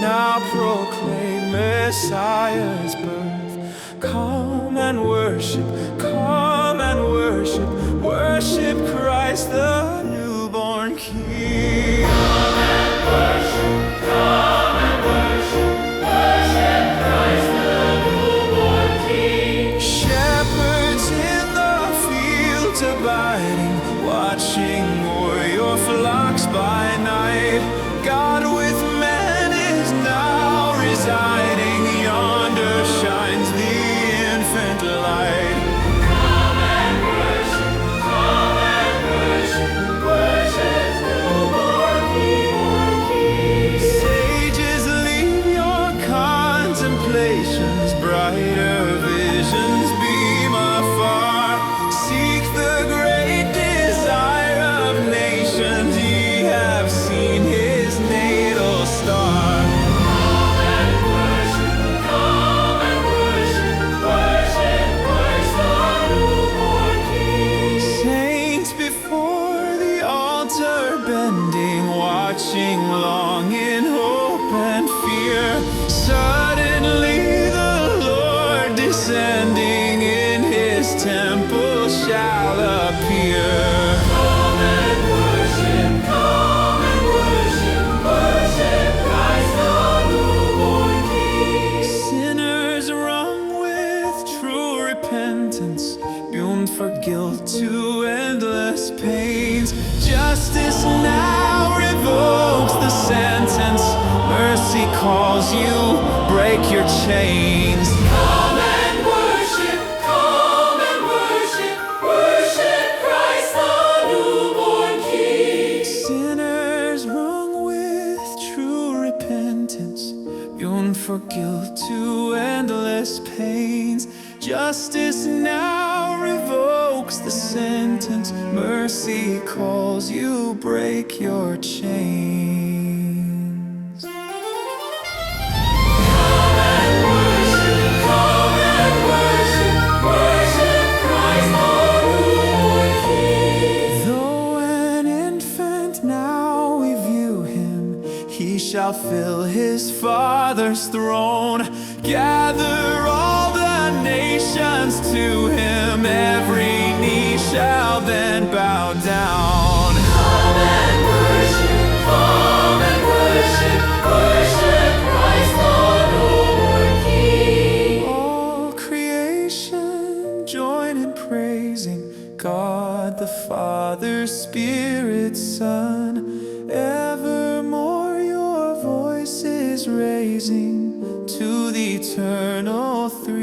now proclaim Messiah's birth. Come and worship, come and worship, worship Christ the newborn King. Come and worship, come and worship, worship Christ the newborn King. Shepherds in the fields abiding, watching o'er your flocks by night. God with men is now residing, yonder shines the infant light. Come and worship, worship newborn King. Sages, leave your contemplations, brighter visions beam afar. Seek the great desire of nations, ye have seen his natal star. Come and worship, worship Christ the newborn King. Saints before the altar bending, watching long in hope and fear. Suddenly the Lord descending in his temple shall appear. Come and worship, worship Christ the newborn King. Sinners wrung with true repentance, doomed for guilt to endless pains. Justice now revokes the sentence, mercy calls you, break your chains. Come and worship, worship Christ the newborn King. Sinners wrung with true repentance, doomed for guilt to endless pains. Justice now revokes the sentence, mercy calls you, break your chains. Come and worship Christ the newborn King. Though an infant now we view him, he shall fill his Father's throne. Gather all the nations to him, every knee shall then bow down. Come and worship Christ the newborn King. All creation join in praising God the Father, Spirit, Son. Evermore your voice is raising to the eternal three.